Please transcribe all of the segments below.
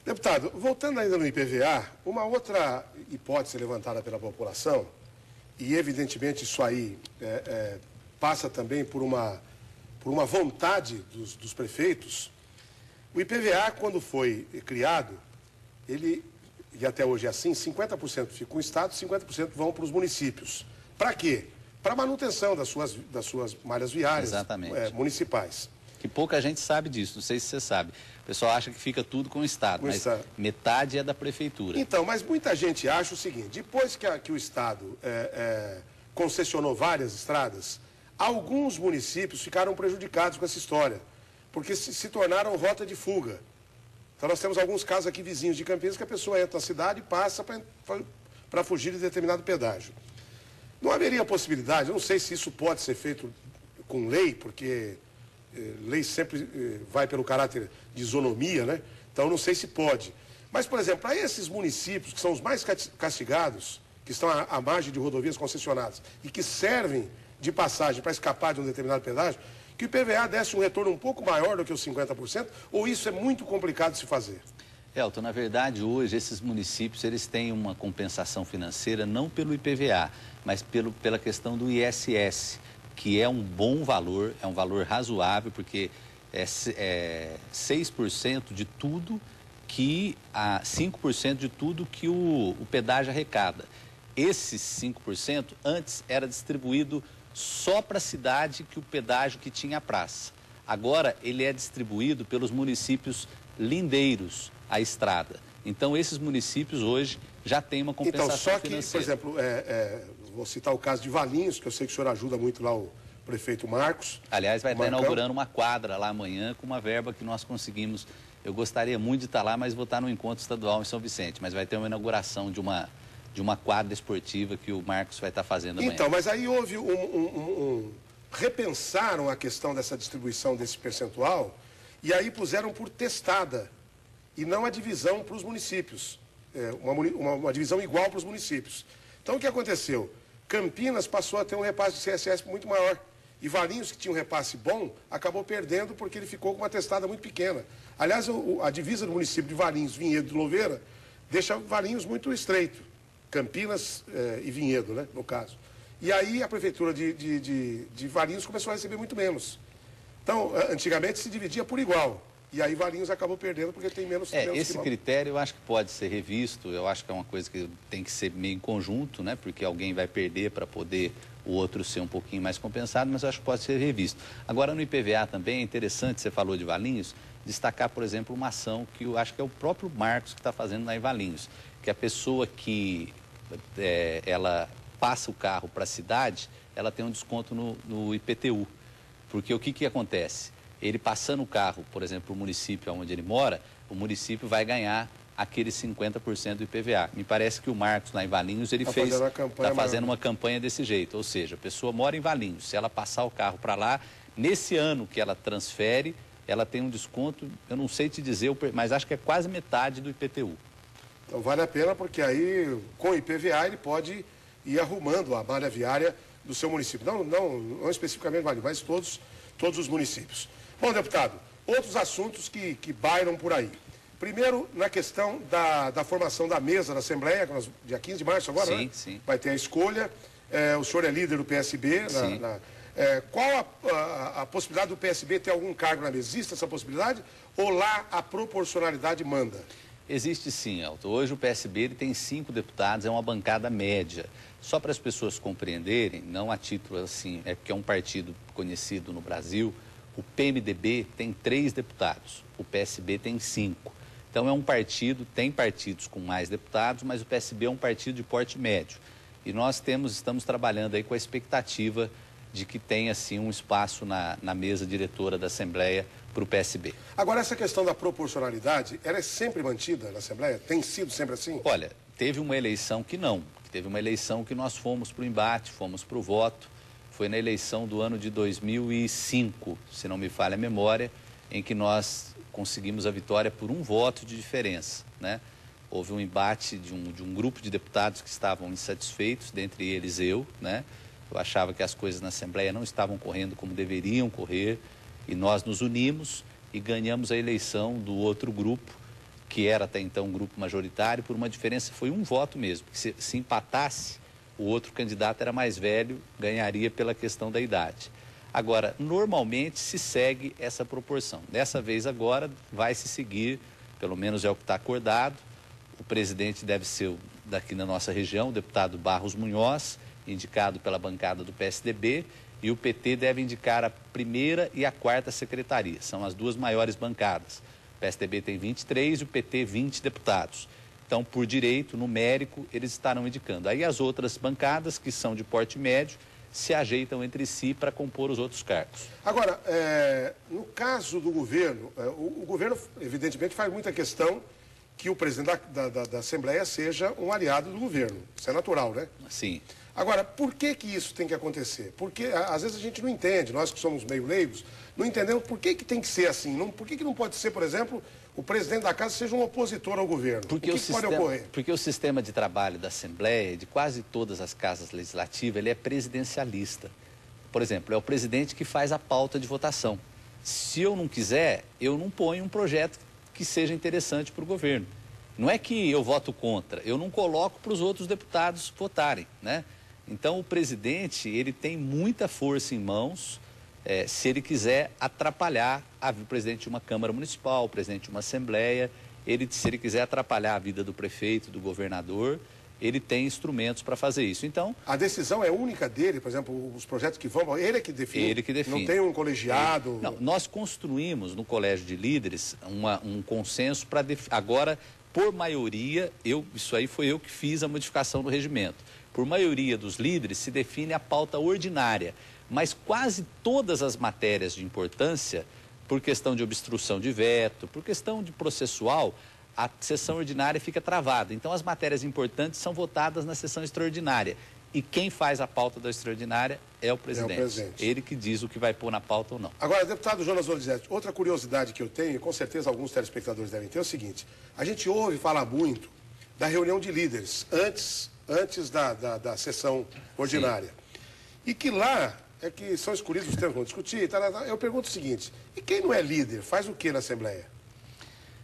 Deputado, voltando ainda no IPVA, uma outra hipótese levantada pela população, e evidentemente isso aí passa também por uma vontade dos prefeitos, o IPVA, quando foi criado, ele, e até hoje é assim, 50% fica com o Estado, 50% vão para os municípios. Para quê? Para a manutenção das suas malhas viárias municipais. Que pouca gente sabe disso, não sei se você sabe. O pessoal acha que fica tudo com o Estado, mas metade é da Prefeitura. Então, mas muita gente acha o seguinte, depois que o Estado concessionou várias estradas, alguns municípios ficaram prejudicados com essa história, porque se tornaram rota de fuga. Então nós temos alguns casos aqui vizinhos de Campinas que a pessoa entra na cidade e passa para fugir de determinado pedágio. Não haveria possibilidade, eu não sei se isso pode ser feito com lei, porque lei sempre vai pelo caráter de isonomia, né? Então não sei se pode. Mas, por exemplo, para esses municípios que são os mais castigados, que estão à margem de rodovias concessionadas e que servem de passagem para escapar de um determinado pedágio, que o IPVA desse um retorno um pouco maior do que os 50%, ou isso é muito complicado de se fazer? Elton, na verdade, hoje, esses municípios, eles têm uma compensação financeira não pelo IPVA, mas pela questão do ISS, que é um bom valor, é um valor razoável, porque é 6% de tudo que, 5% de tudo que o pedágio arrecada. Esses 5% antes era distribuído só para a cidade que o pedágio que tinha a praça. Agora ele é distribuído pelos municípios lindeiros à estrada. Então esses municípios hoje já têm uma compensação financeira. Por exemplo, vou citar o caso de Valinhos, que eu sei que o senhor ajuda muito lá o prefeito Marcos. Aliás, vai estar inaugurando uma quadra lá amanhã com uma verba que nós conseguimos. Eu gostaria muito de estar lá, mas vou estar no encontro estadual em São Vicente. Mas vai ter uma inauguração de uma quadra esportiva que o Marcos vai estar fazendo amanhã. Então, mas aí houve repensaram a questão dessa distribuição desse percentual e aí puseram por testada e não a divisão para os municípios, uma divisão igual para os municípios. Então, o que aconteceu? Campinas passou a ter um repasse de CSS muito maior e Valinhos, que tinha um repasse bom, acabou perdendo porque ele ficou com uma testada muito pequena. Aliás, a divisa do município de Valinhos, Vinhedo e Louveira deixa Valinhos muito estreito. Campinas e Vinhedo, né, no caso. E aí a prefeitura de Valinhos começou a receber muito menos. Então, antigamente se dividia por igual. E aí Valinhos acabou perdendo porque tem menos esse critério eu acho que pode ser revisto, eu acho que é uma coisa que tem que ser meio em conjunto, né? Porque alguém vai perder para poder o outro ser um pouquinho mais compensado, mas eu acho que pode ser revisto. Agora no IPVA também é interessante, você falou de Valinhos, destacar, por exemplo, uma ação que eu acho que é o próprio Marcos que está fazendo lá em Valinhos, que a pessoa que ela passa o carro para a cidade, ela tem um desconto no IPTU. Porque o que acontece? Ele passando o carro, por exemplo, para o município onde ele mora, o município vai ganhar aqueles 50% do IPVA. Me parece que o Marcos, lá em Valinhos, ele está fazendo uma campanha desse jeito. Ou seja, a pessoa mora em Valinhos, se ela passar o carro para lá, nesse ano que ela transfere, ela tem um desconto, eu não sei te dizer, mas acho que é quase metade do IPTU. Então vale a pena porque aí, com o IPVA, ele pode ir arrumando a malha viária do seu município. Não especificamente Valinhos, mas todos os municípios. Bom, deputado, outros assuntos que bairam por aí. Primeiro, na questão da formação da mesa da Assembleia, dia 15 de março agora, sim, né? Sim. Vai ter a escolha. O senhor é líder do PSB. Qual a possibilidade do PSB ter algum cargo na mesa? Existe essa possibilidade? Ou lá a proporcionalidade manda? Existe sim, Elton. Hoje o PSB ele tem 5 deputados, é uma bancada média. Só para as pessoas compreenderem, não a título assim, é porque é um partido conhecido no Brasil, o PMDB tem 3 deputados, o PSB tem 5. Então é um partido, tem partidos com mais deputados, mas o PSB é um partido de porte médio. E nós estamos trabalhando aí com a expectativa de que tenha assim um espaço na mesa diretora da Assembleia para o PSB. Agora, essa questão da proporcionalidade, ela é sempre mantida na Assembleia? Tem sido sempre assim? Olha, teve uma eleição que não. Teve uma eleição que nós fomos para o embate, fomos para o voto. Foi na eleição do ano de 2005, se não me falha a memória, em que nós conseguimos a vitória por 1 voto de diferença, né? Houve um embate de um grupo de deputados que estavam insatisfeitos, dentre eles eu, né? Eu achava que as coisas na Assembleia não estavam correndo como deveriam correr e nós nos unimos e ganhamos a eleição do outro grupo que era até então um grupo majoritário, por uma diferença, foi um voto mesmo. Se empatasse, o outro candidato era mais velho, ganharia pela questão da idade. Agora, normalmente se segue essa proporção. Dessa vez agora vai se seguir, pelo menos é o que está acordado. O presidente deve ser daqui na nossa região, o deputado Barros Munhoz, indicado pela bancada do PSDB, e o PT deve indicar a primeira e a quarta secretaria. São as duas maiores bancadas. O PSDB tem 23 e o PT 20 deputados. Então, por direito numérico, eles estarão indicando. Aí as outras bancadas, que são de porte médio, se ajeitam entre si para compor os outros cargos. Agora, no caso do governo, o governo, evidentemente, faz muita questão que o presidente da Assembleia seja um aliado do governo. Isso é natural, né? Sim. Agora, por que isso tem que acontecer? Porque às vezes a gente não entende, nós que somos meio leigos, não entendemos por que tem que ser assim. Por que não pode ser, por exemplo, o presidente da casa seja um opositor ao governo? Porque o que pode ocorrer? Porque o sistema de trabalho da Assembleia, de quase todas as casas legislativas, ele é presidencialista. Por exemplo, é o presidente que faz a pauta de votação. Se eu não quiser, eu não ponho um projeto que seja interessante para o governo. Não é que eu voto contra, eu não coloco para os outros deputados votarem, né? Então, o presidente, ele tem muita força em mãos, se ele quiser atrapalhar o presidente de uma Câmara Municipal, o presidente de uma Assembleia, se ele quiser atrapalhar a vida do prefeito, do governador, ele tem instrumentos para fazer isso. Então, a decisão é única dele, por exemplo, os projetos que vão, ele é que define? Ele que define. Não tem um colegiado? Não, nós construímos no Colégio de Líderes um consenso para... Agora, por maioria, isso aí foi eu que fiz a modificação do regimento. Por maioria dos líderes, se define a pauta ordinária, mas quase todas as matérias de importância, por questão de obstrução de veto, por questão de processual, a sessão ordinária fica travada. Então, as matérias importantes são votadas na sessão extraordinária. E quem faz a pauta da extraordinária é o presidente. Ele que diz o que vai pôr na pauta ou não. Agora, deputado Jonas Donizete, outra curiosidade que eu tenho, e com certeza alguns telespectadores devem ter, é o seguinte: a gente ouve falar muito da reunião de líderes antes da sessão ordinária. Sim. E que lá é que são escolhidos os temas que vão discutir. Eu pergunto o seguinte: e quem não é líder, faz o que na Assembleia?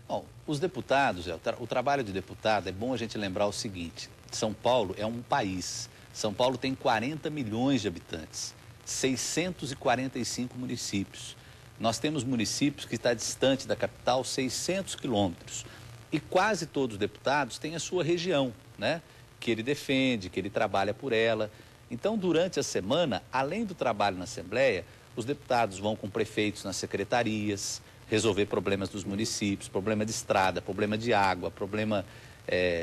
Bom, os deputados, o trabalho de deputado, é bom a gente lembrar o seguinte: São Paulo é um país. São Paulo tem 40 milhões de habitantes, 645 municípios. Nós temos municípios que estão distante da capital 600 quilômetros. E quase todos os deputados têm a sua região, né? Que ele defende, que ele trabalha por ela. Então, durante a semana, além do trabalho na Assembleia, os deputados vão com prefeitos nas secretarias, resolver problemas dos municípios, problema de estrada, problema de água, problema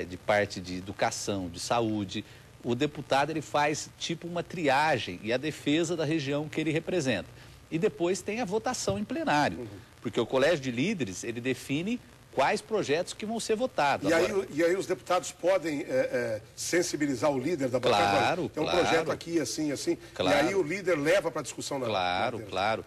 de parte de educação, de saúde. O deputado, ele faz tipo uma triagem e a defesa da região que ele representa. E depois tem a votação em plenário, porque o Colégio de Líderes, ele define quais projetos que vão ser votados. E aí os deputados podem sensibilizar o líder da bancada? Claro, tem um projeto aqui, assim, assim. Claro. E aí o líder leva para a discussão na Claro.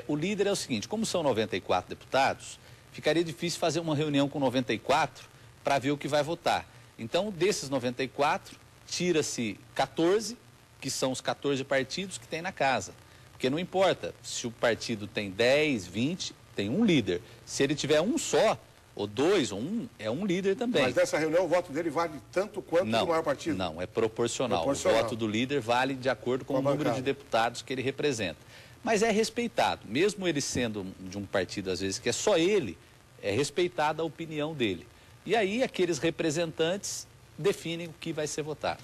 O líder é o seguinte: como são 94 deputados, ficaria difícil fazer uma reunião com 94 para ver o que vai votar. Então, desses 94, tira-se 14, que são os 14 partidos que tem na casa. Porque não importa se o partido tem 10, 20, tem um líder. Se ele tiver um só, ou dois, ou um, é um líder também. Mas nessa reunião o voto dele vale tanto quanto do maior partido? Não, é proporcional. O voto do líder vale de acordo com o número de deputados que ele representa. Mas é respeitado, mesmo ele sendo de um partido, às vezes, que é só ele, é respeitada a opinião dele. E aí aqueles representantes definem o que vai ser votado.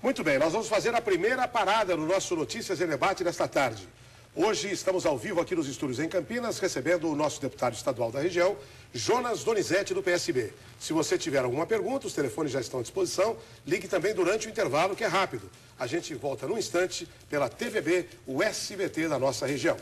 Muito bem, nós vamos fazer a primeira parada no nosso Notícias em Debate desta tarde. Hoje estamos ao vivo aqui nos estúdios em Campinas, recebendo o nosso deputado estadual da região, Jonas Donizete, do PSB. Se você tiver alguma pergunta, os telefones já estão à disposição. Ligue também durante o intervalo, que é rápido. A gente volta num instante pela TVB, o SBT da nossa região.